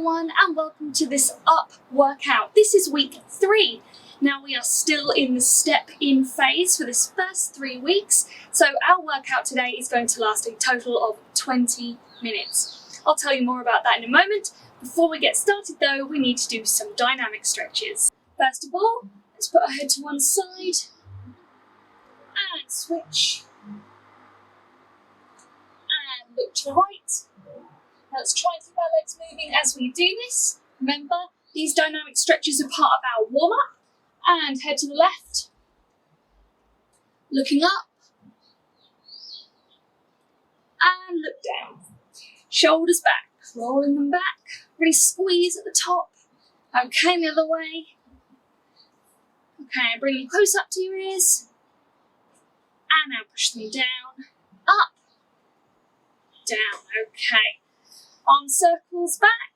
everyone, and welcome to this up workout. This is week 3. Now we are still in the step in phase for this first 3 weeks. So our workout today is going to last a total of 20 minutes. I'll tell you more about that in a moment. Before we get started though, we need to do some dynamic stretches. First of all, let's put our head to one side and switch. And look to the right. Let's try and keep our legs moving as we do this. Remember, these dynamic stretches are part of our warm-up. And head to the left. Looking up. And look down. Shoulders back, rolling them back. Really squeeze at the top. Okay, the other way. Okay, bring them close up to your ears. And now push them down, up, down. Okay. Arm circles back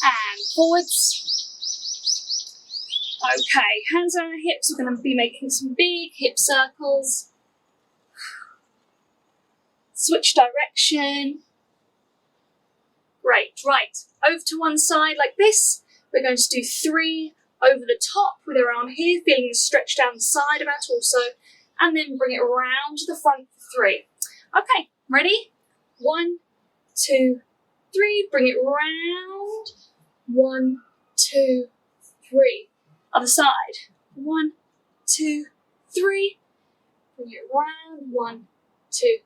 and forwards. Okay, hands on our hips. We're going to be making some big hip circles. Switch direction. Great, right. Over to one side like this. We're going to do 3 over the top with our arm here, feeling the stretch down the side of our torso, and then bring it around to the front for 3. Okay, ready? 1, 2, 3, bring it round. 1, 2, 3. Other side. 1, 2, 3. Bring it round. 1, 2,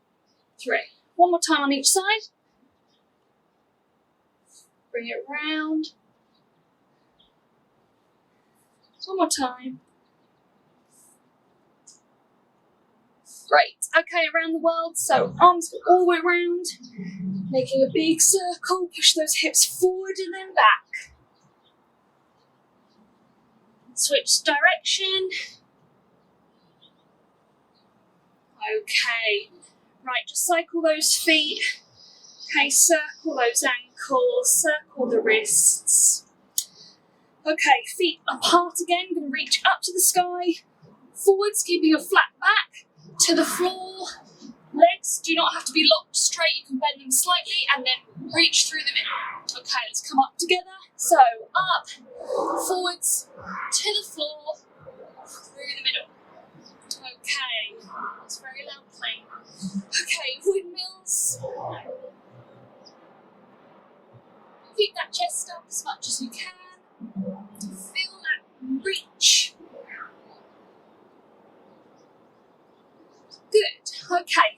3. One more time on each side. Bring it round. One more time. Great. Okay, around the world. So arms go all the way around. Making a big circle, push those hips forward and then back. Switch direction. Okay, right, just cycle those feet. Okay, circle those ankles, circle the wrists. Okay, feet apart again, going to reach up to the sky. Forwards, keeping a flat back to the floor. Legs do not have to be locked straight, you can bend them slightly and then reach through the middle. Okay, let's come up together. So, up, forwards, to the floor, through the middle. Okay, that's very loud playing. Okay, windmills. Keep that chest up as much as you can. Feel that reach. Good, okay.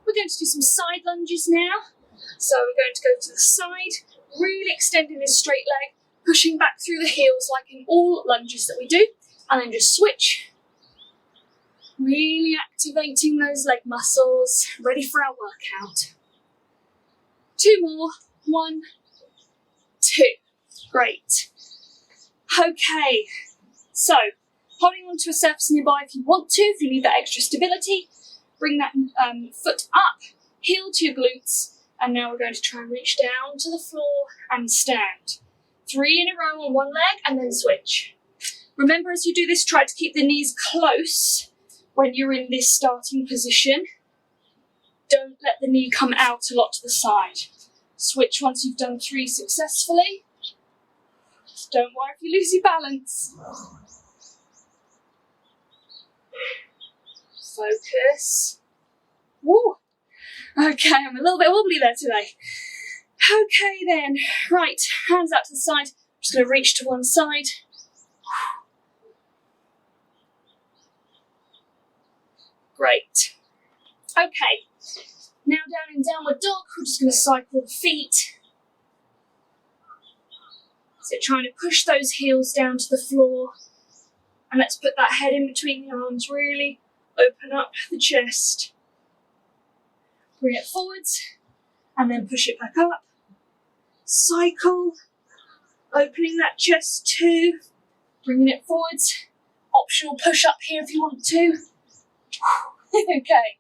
We're going to do some side lunges now. So we're going to go to the side, really extending this straight leg, pushing back through the heels like in all lunges that we do, and then just switch. Really activating those leg muscles, ready for our workout. 2 more, 1, 2. Great. Okay, so holding onto a surface nearby if you want to, if you need that extra stability. Bring that foot up, heel to your glutes, and now we're going to try and reach down to the floor and stand. 3 in a row on one leg and then switch. Remember, as you do this, try to keep the knees close when you're in this starting position. Don't let the knee come out a lot to the side. Switch once you've done 3 successfully. Don't worry if you lose your balance. Focus. Woo. Okay, I'm a little bit wobbly there today. Okay then, right, hands out to the side. I'm just going to reach to one side. Great. Okay, now down in downward dog, we're just going to cycle the feet. So trying to push those heels down to the floor. And let's put that head in between the arms, really open up the chest. Bring it forwards and then push it back up. Cycle, opening that chest too, bringing it forwards. Optional push up here if you want to. Okay,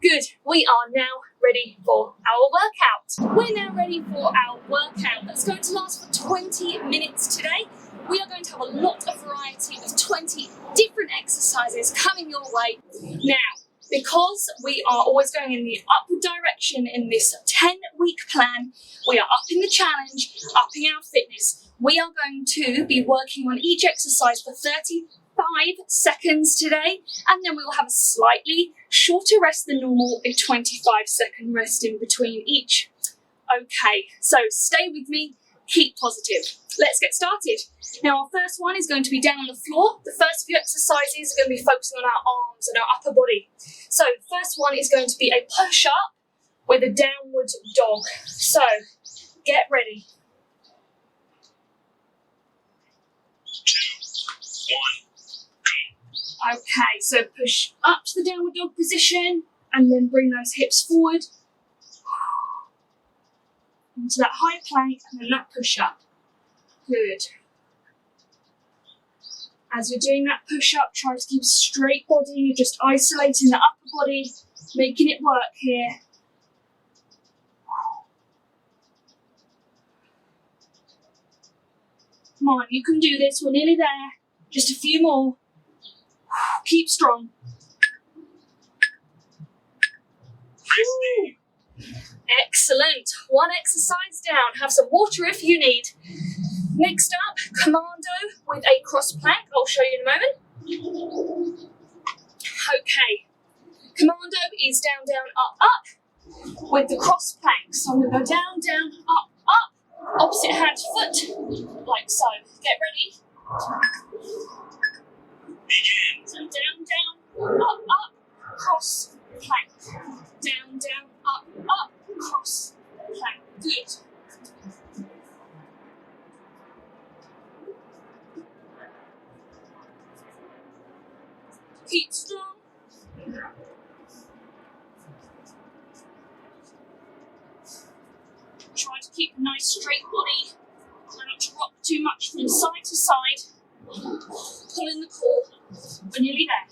good. We are now ready for our workout. We're now ready for our workout that's going to last for 20 minutes today. We are going to have a lot of variety of 20 different exercises coming your way. Now, because we are always going in the upward direction in this 10-week plan, we are upping the challenge, upping our fitness. We are going to be working on each exercise for 35 seconds today, and then we will have a slightly shorter rest than normal, a 25-second rest in between each. Okay, so stay with me, keep positive. Let's get started. Now our first one is going to be down on the floor. The first few exercises are going to be focusing on our arms and our upper body. So the first one is going to be a push-up with a downward dog. So get ready. 2, 1, go. Okay, so push up to the downward dog position and then bring those hips forward into that high plank and then that push-up. Good. As you're doing that push-up, try to keep a straight body. You're just isolating the upper body, making it work here. Come on, you can do this. We're nearly there. Just a few more. Keep strong. Excellent. One exercise down. Have some water if you need. Next up, commando with a cross plank. I'll show you in a moment. Okay. Commando is down, down, up, up with the cross plank. So I'm going to go down, down, up, up. Opposite hand foot, like so. Get ready. Begin. So down, down, up, up, cross plank. Down, down, up, up, cross plank. Good. Keep strong. Try to keep a nice straight body. Try not to rock too much from side to side. Pull in the core. We're nearly there.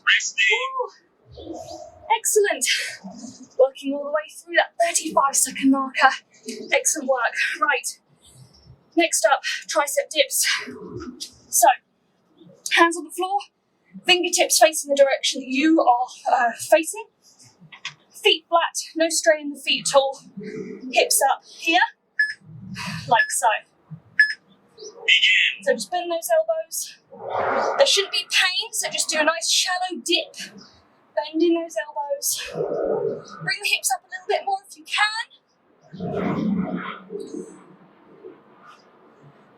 Resting. Excellent. Working all the way through that 35-second marker. Excellent work. Right. Next up, tricep dips. So, hands on the floor, fingertips facing the direction that you are facing. Feet flat, no strain in the feet at all. Hips up here, like so. Begin. So just bend those elbows. There shouldn't be pain, so just do a nice shallow dip. Bending those elbows. Bring the hips up a little bit more if you can.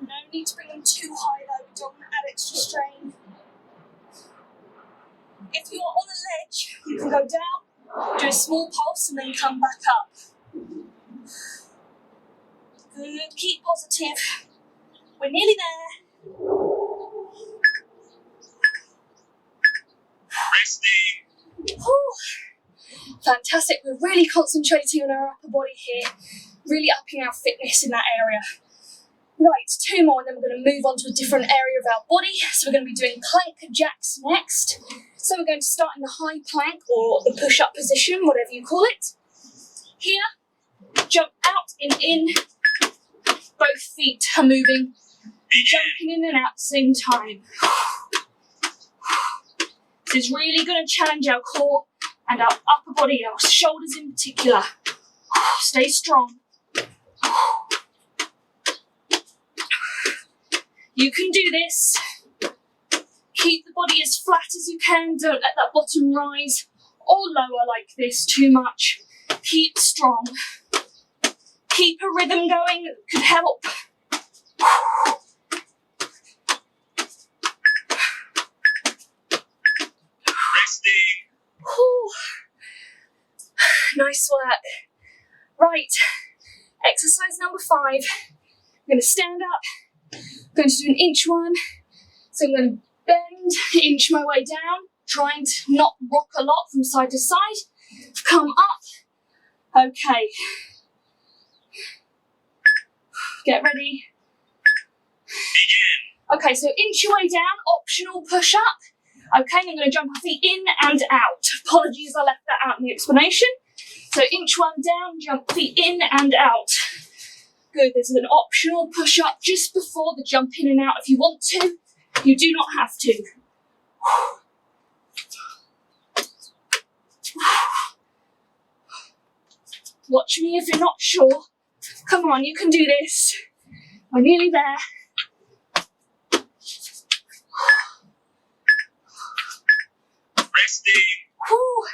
No need to bring them too high though, we don't want to add extra strain. If you're on a ledge, you can go down, do a small pulse and then come back up. Good, keep positive. We're nearly there. Resting. Whew. Fantastic, we're really concentrating on our upper body here, really upping our fitness in that area. Right, 2 more and then we're going to move on to a different area of our body. So we're going to be doing plank jacks next. So we're going to start in the high plank or the push-up position, whatever you call it. Here, jump out and in. Both feet are moving, jumping in and out at the same time. This is really going to challenge our core and our upper body, our shoulders in particular. Stay strong. You can do this. Keep the body as flat as you can. Don't let that bottom rise or lower like this too much. Keep strong. Keep a rhythm going. It could help. Resting. Whew. Nice work. Right. Exercise number 5. I'm going to stand up. I'm going to do an inch one. So I'm going to bend, inch my way down, trying to not rock a lot from side to side. Come up. Okay. Get ready. Begin. Okay, so inch your way down, optional push up. Okay, and I'm going to jump my feet in and out. Apologies, I left that out in the explanation. So inch one down, jump feet in and out. Good, there's an optional push up just before the jump in and out if you want to. You do not have to. Watch me if you're not sure. Come on, you can do this. We're nearly there. Resting. Whew.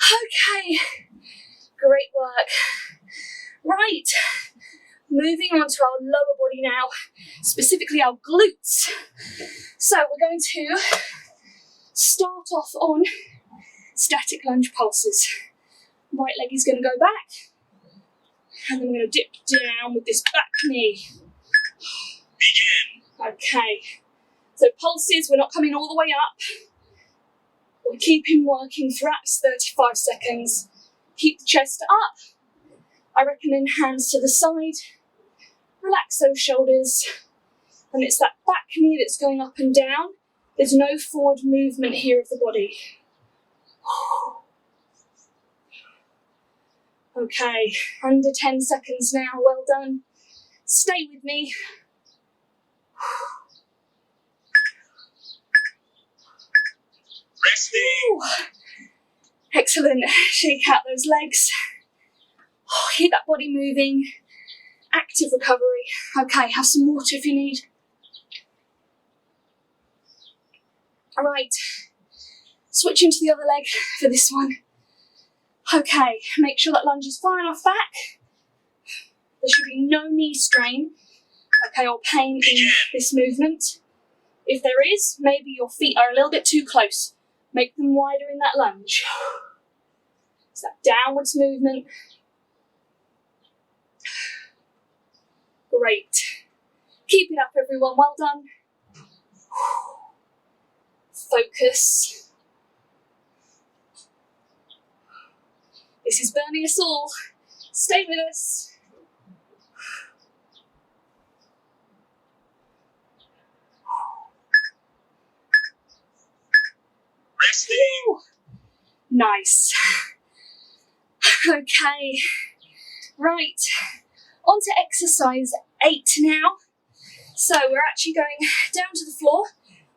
Okay, great work. Right, moving on to our lower body now, specifically our glutes. So we're going to start off on static lunge pulses. Right leg is going to go back, and then we're going to dip down with this back knee. Begin. Okay, so pulses, we're not coming all the way up. We're keeping working throughout this 35 seconds. Keep the chest up. I recommend hands to the side. Relax those shoulders. And it's that back knee that's going up and down. There's no forward movement here of the body. Okay, under 10 seconds now. Well done. Stay with me. Resting. Ooh. Excellent. Shake out those legs. Keep that body moving. Active recovery. Okay, have some water if you need. All right. Switching to the other leg for this one. Okay, make sure that lunge is far enough back. There should be no knee strain, okay, or pain in this movement. If there is, maybe your feet are a little bit too close. Make them wider in that lunge. It's that downwards movement. Great. Keep it up, everyone. Well done. Focus. This is burning us all. Stay with us. Resting. Woo. Nice. Okay. Right. On to exercise 8 now. So we're actually going down to the floor.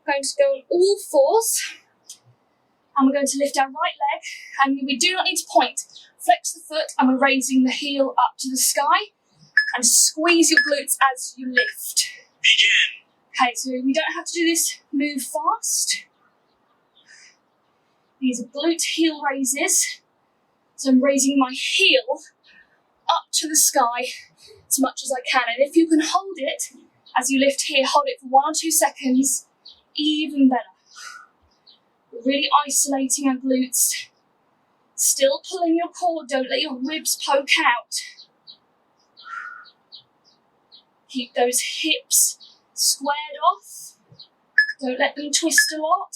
We're going to go on all fours. And we're going to lift our right leg. And we do not need to point. Flex the foot and we're raising the heel up to the sky. And squeeze your glutes as you lift. Begin. Okay, so we don't have to do this move fast. These are glute heel raises. So I'm raising my heel up to the sky as much as I can. And if you can hold it as you lift here, hold it for 1 or 2 seconds, even better. We're really isolating our glutes. Still pulling your core, don't let your ribs poke out. Keep those hips squared off. Don't let them twist a lot.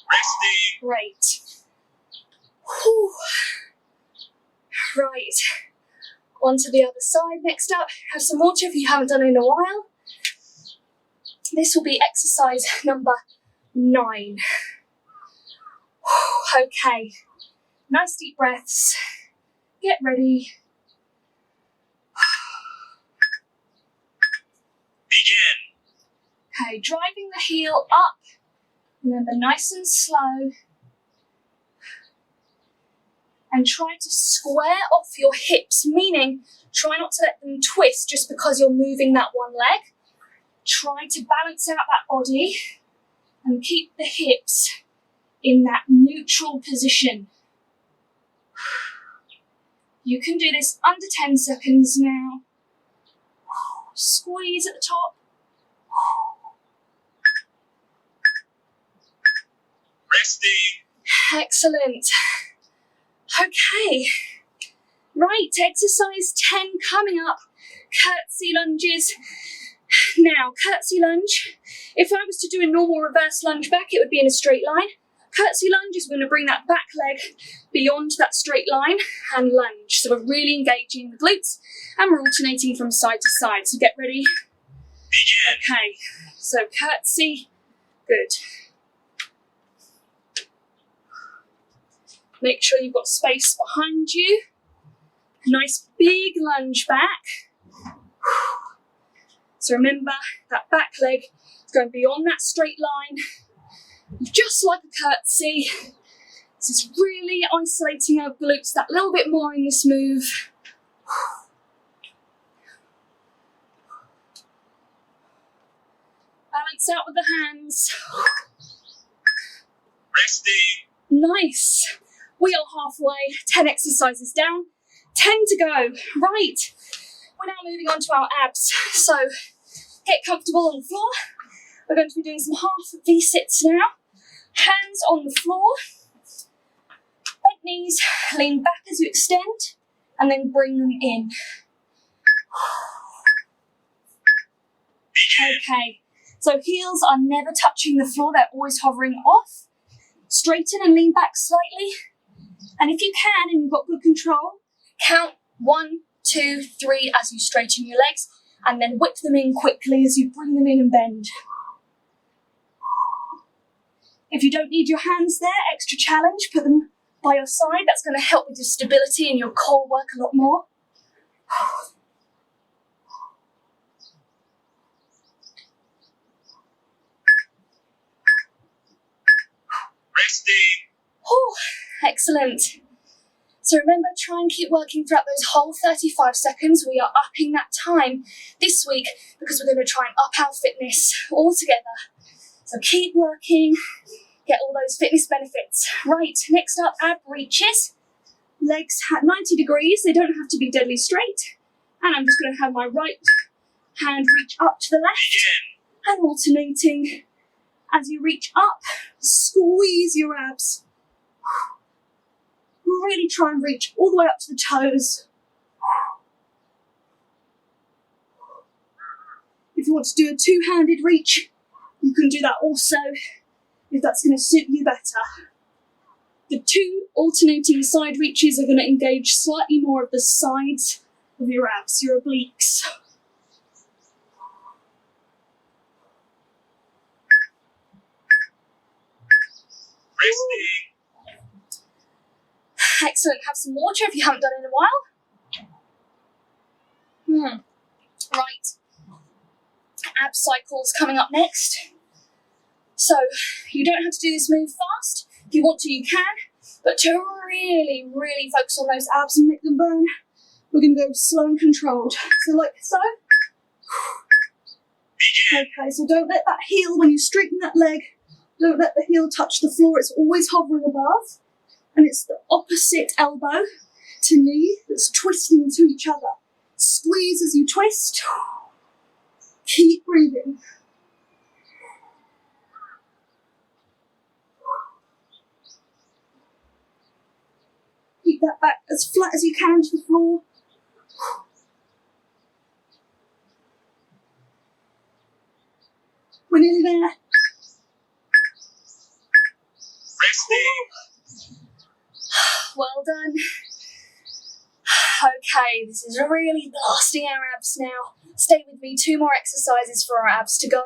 Resting. Great. Whew. Right. On to the other side. Next up, have some water if you haven't done it in a while. This will be exercise number 9. Okay. Nice deep breaths. Get ready. Begin. Okay, driving the heel up. Remember, nice and slow. And try to square off your hips, meaning try not to let them twist just because you're moving that one leg. Try to balance out that body and keep the hips in that neutral position. You can do this under 10 seconds now. Squeeze at the top. Resting. Excellent. Okay. Right, exercise 10 coming up. Curtsy lunges. Now, curtsy lunge. If I was to do a normal reverse lunge back, it would be in a straight line. Curtsy lunge is going to bring that back leg beyond that straight line and lunge. So we're really engaging the glutes and we're alternating from side to side. So get ready. Begin. Okay, so curtsy. Good. Make sure you've got space behind you. Nice big lunge back. So remember, that back leg is going beyond that straight line. Just like a curtsy. abs. It's really isolating our glutes that little bit more in this move. Balance out with the hands. Resting. Nice. We are halfway, 10 exercises down, 10 to go. Right, we're now moving on to our abs. So get comfortable on the floor. We're going to be doing some half V-sits now. Hands on the floor. Bent knees, lean back as you extend, and then bring them in. Begin. Okay, so heels are never touching the floor, they're always hovering off. Straighten and lean back slightly. And if you can, and you've got good control, count 1, 2, 3 as you straighten your legs, and then whip them in quickly as you bring them in and bend. If you don't need your hands there, extra challenge, put them by your side. That's going to help with your stability and your core work a lot more. Resting. Oh, excellent. So remember, try and keep working throughout those whole 35 seconds. We are upping that time this week because we're going to try and up our fitness all together. So keep working, get all those fitness benefits. Right, next up, ab reaches. Legs at 90 degrees, they don't have to be deadly straight. And I'm just going to have my right hand reach up to the left Begin. and alternating. As you reach up, squeeze your abs. Really try and reach all the way up to the toes. If you want to do a two-handed reach, you can do that also, if that's going to suit you better. The two alternating side reaches are going to engage slightly more of the sides of your abs, your obliques. Resting. Excellent. Have some water if you haven't done it in a while. Right. Ab cycles coming up next. So you don't have to do this move fast. If you want to, you can. But to really, really focus on those abs and make them burn, we're going to go slow and controlled. So like so. Begin. Okay, so don't let that heel, when you straighten that leg, don't let the heel touch the floor. It's always hovering above. And it's the opposite elbow to knee that's twisting to each other. Squeeze as you twist. Keep breathing. Keep that back as flat as you can to the floor. We're nearly there. Resting. Well done. Okay, this is really blasting our abs now. Stay with me, 2 more exercises for our abs to go.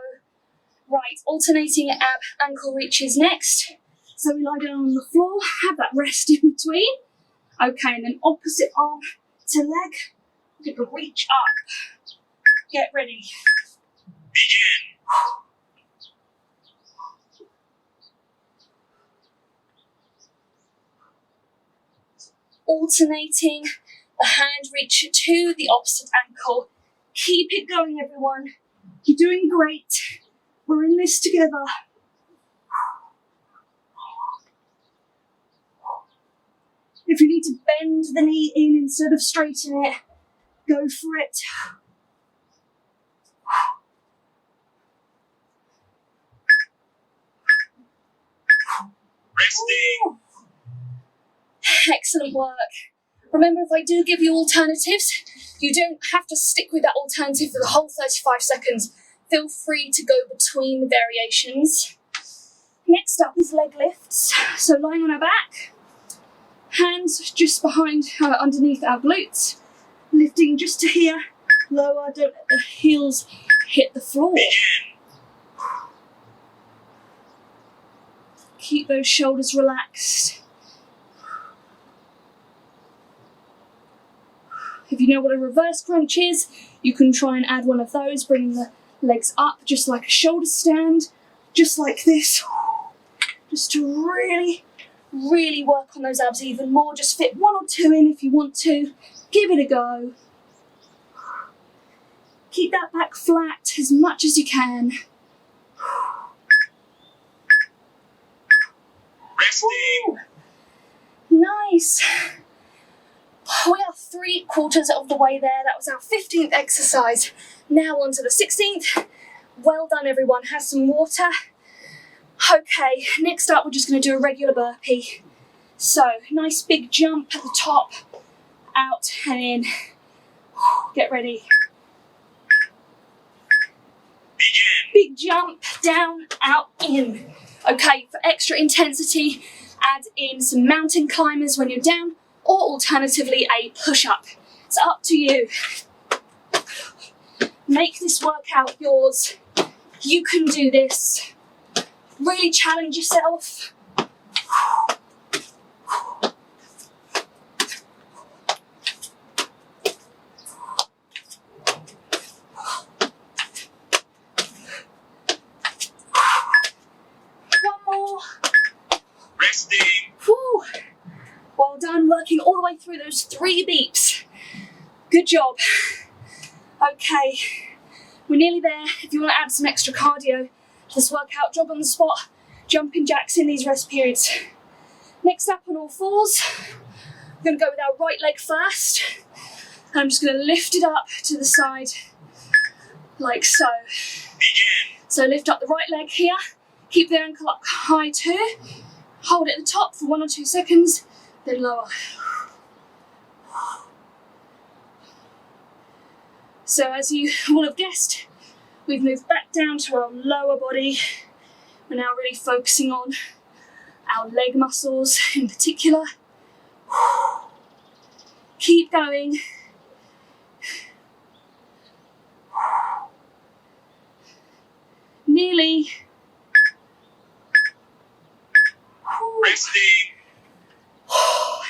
Right, alternating ab ankle reaches next. So we lie down on the floor, have that rest in between. Okay, and then opposite arm to leg. We're going to reach up. Get ready. Begin. Alternating the hand reach to the opposite ankle. Keep it going, everyone. You're doing great. We're in this together. If you need to bend the knee in instead of straighten it, go for it. Resting. Excellent work. Remember, if I do give you alternatives, you don't have to stick with that alternative for the whole 35 seconds. Feel free to go between the variations. Next up is leg lifts. So lying on our back, hands just behind, underneath our glutes, lifting just to here, lower, don't let the heels hit the floor. Begin. Keep those shoulders relaxed. If you know what a reverse crunch is, you can try and add one of those, bringing the legs up just like a shoulder stand, just like this, just to really really work on those abs even more. Just fit 1 or 2 in if you want to. Give it a go. Keep that back flat as much as you can. Resting. Nice. We are 3/4 of the way there. That was our 15th exercise. Now on to the 16th. Well done, everyone. Have some water. Okay, next up we're just going to do a regular burpee. So, nice big jump at the top, out and in. Get ready. Begin. Big jump, down, out, in. Okay, for extra intensity, add in some mountain climbers when you're down, or alternatively a push-up. It's up to you. Make this workout yours. You can do this. Really challenge yourself. One more. Resting. Whew. Well done, working all the way through those 3 beeps. Good job. Okay, we're nearly there. If you want to add some extra cardio to this workout, jog on the spot, jumping jacks in these rest periods. Next up on all fours, we're going to go with our right leg first. And I'm just going to lift it up to the side, like so. Begin. So lift up the right leg here, keep the ankle up high too, hold it at the top for 1 or 2 seconds, then lower. So as you will have guessed, we've moved back down to our lower body. We're now really focusing on our leg muscles in particular. Keep going. Nearly. Resting.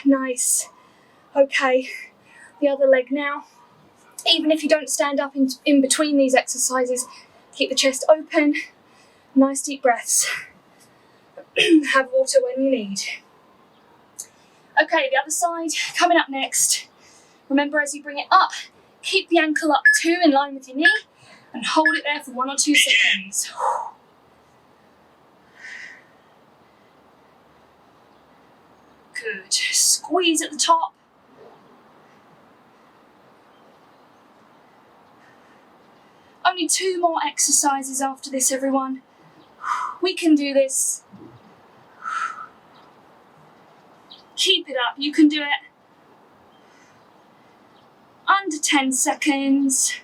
Nice. Okay, the other leg now. Even if you don't stand up in between these exercises, keep the chest open, nice deep breaths. Have water when you need. Okay, the other side, coming up next. Remember, as you bring it up, keep the ankle up too, in line with your knee, and hold it there for 1 or 2 seconds. Good. Squeeze at the top. Only 2 more exercises after this, everyone. We can do this. Keep it up, you can do it. Under 10 seconds.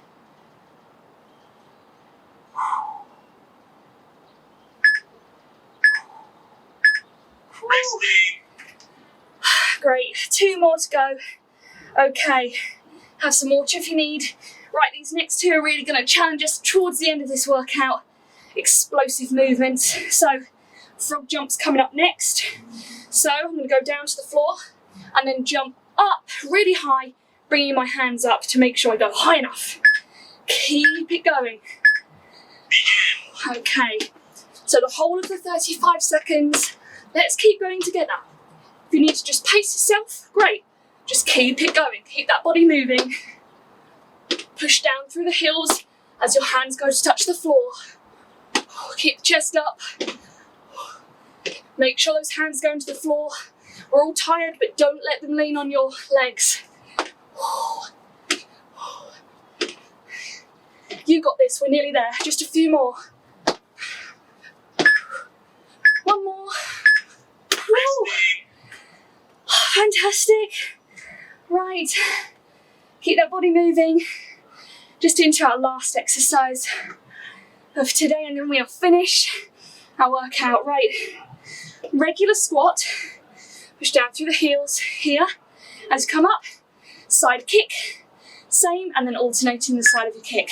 Resting. Great, 2 more to go. Okay, have some water if you need. Right, these next 2 are really going to challenge us towards the end of this workout. Explosive movements. So, frog jumps coming up next. So, I'm going to go down to the floor and then jump up really high, bringing my hands up to make sure I go high enough. Keep it going. Begin. Okay, so the whole of the 35 seconds, let's keep going together. If you need to just pace yourself, great. Just keep it going, keep that body moving. Push down through the heels as your hands go to touch the floor. Keep the chest up. Make sure those hands go into the floor. We're all tired, but don't let them lean on your legs. You got this, we're nearly there. Just a few more. 1 more. Woo. Fantastic. Right. Keep that body moving. Just into our last exercise of today, and then we are finished our workout. Right. Regular squat. Push down through the heels here. As you come up, side kick. Same, and then alternating the side of your kick.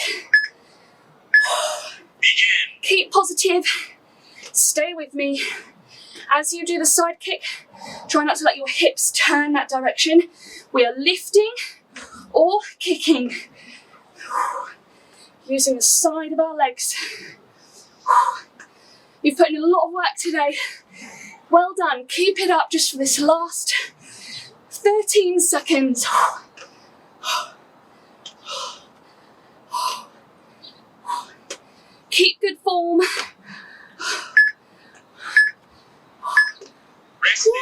Begin. Keep positive. Stay with me. As you do the side kick, try not to let your hips turn that direction. We are lifting or kicking. Using the side of our legs. You've put in a lot of work today. Well done. Keep it up just for this last 13 seconds. Keep good form. Resting.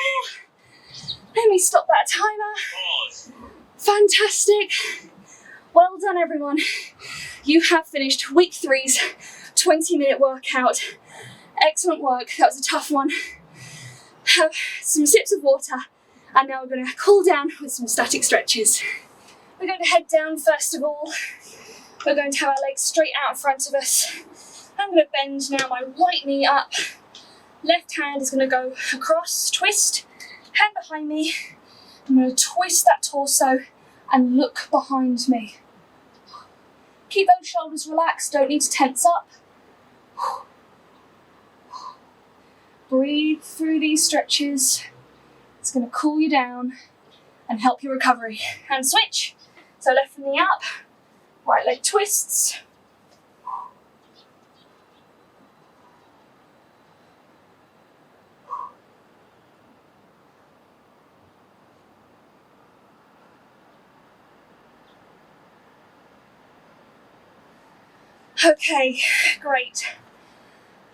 Let me stop that timer. Pause. Fantastic. Well done, everyone. You have finished week 3's 20-minute workout. Excellent work. That was a tough one. Have some sips of water, and now we're going to cool down with some static stretches. We're going to head down first of all. We're going to have our legs straight out in front of us. I'm going to bend now my right knee up. Left hand is going to go across, twist, hand behind me. I'm going to twist that torso and look behind me. Keep those shoulders relaxed, don't need to tense up. Breathe through these stretches. It's going to cool you down and help your recovery. And switch. So left knee up, right leg twists. Okay, great.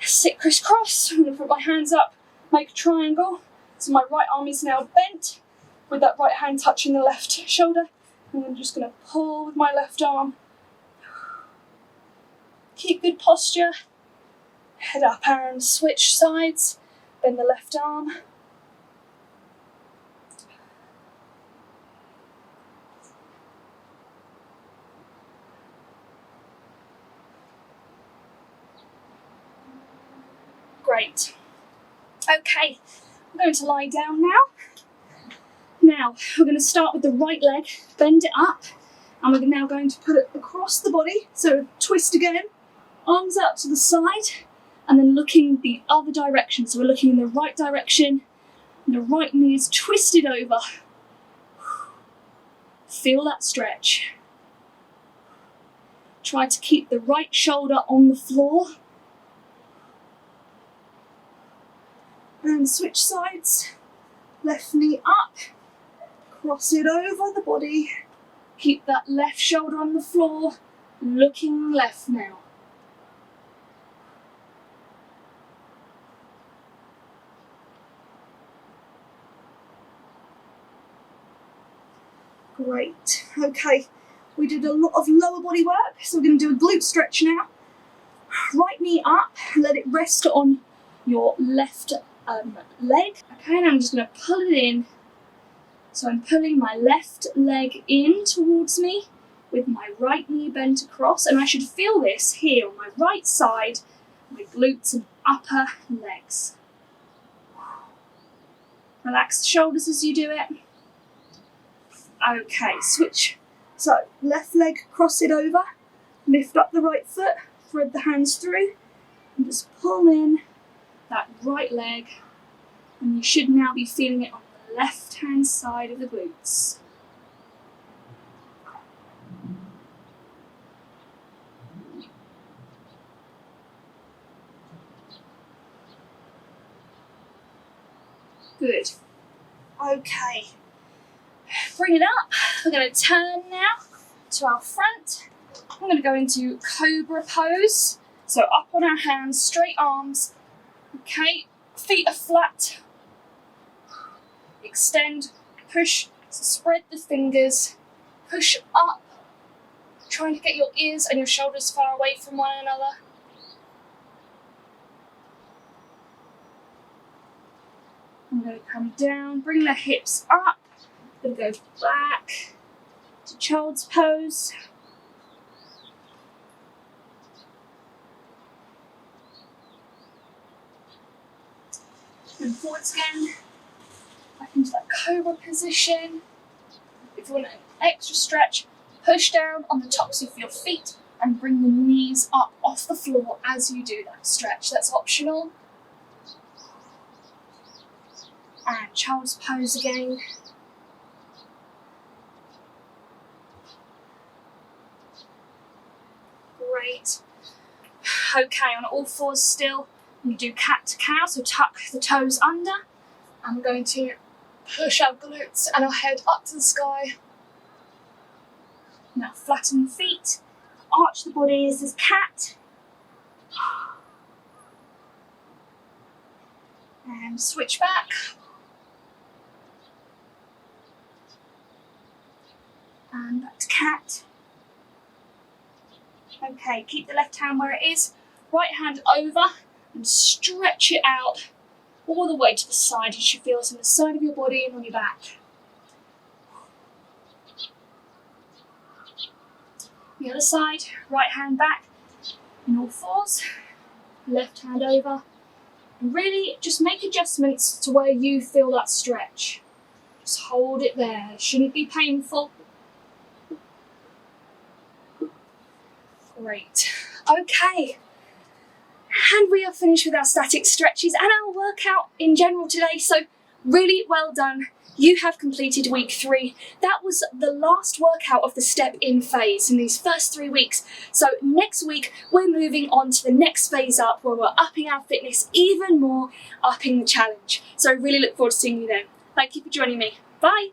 Sit crisscross. I'm going to put my hands up, make a triangle. So my right arm is now bent with that right hand touching the left shoulder. And I'm just going to pull with my left arm. Keep good posture. Head up and switch sides. Bend the left arm. Great. Okay, I'm going to lie down now. Now, we're going to start with the right leg, bend it up, and we're now going to put it across the body. So twist again, arms out to the side, and then looking the other direction. So we're looking in the right direction, and the right knee is twisted over. Feel that stretch. Try to keep the right shoulder on the floor. And switch sides, left knee up, cross it over the body, keep that left shoulder on the floor, looking left now. Great, okay, we did a lot of lower body work, so we're going to do a glute stretch now. Right knee up, let it rest on your left leg. Okay, and I'm just going to pull it in. So I'm pulling my left leg in towards me with my right knee bent across, and I should feel this here on my right side, my glutes and upper legs. Relax the shoulders as you do it. Okay, switch. So left leg, cross it over, lift up the right foot, thread the hands through, and just pull in that right leg, and you should now be feeling it on the left hand side of the glutes. Good. Okay. Bring it up. We're going to turn now to our front. I'm going to go into cobra pose. So up on our hands, straight arms. Okay, feet are flat. Extend, push, spread the fingers, push up. Trying to get your ears and your shoulders far away from one another. I'm going to come down, bring the hips up. I'm going to go back to child's pose. And forwards again, back into that cobra position. If you want an extra stretch, push down on the tops of your feet and bring the knees up off the floor as you do that stretch. That's optional. And child's pose again. Great. Okay, on all fours still. We do cat to cow, so tuck the toes under. And we're going to push our glutes and our head up to the sky. Now flatten the feet, arch the body. This is cat. And switch back. And back to cat. Okay, keep the left hand where it is. Right hand over and stretch it out all the way to the side. You should feel it on the side of your body and on your back. The other side, right hand back in all fours, left hand over. And really just make adjustments to where you feel that stretch. Just hold it there. It shouldn't be painful. Great. Okay. And we are finished with our static stretches and our workout in general today. So really well done. You have completed week 3. That was the last workout of the step in phase in these first 3 weeks. So next week, we're moving on to the next phase up where we're upping our fitness even more, upping the challenge. So I really look forward to seeing you then. Thank you for joining me. Bye.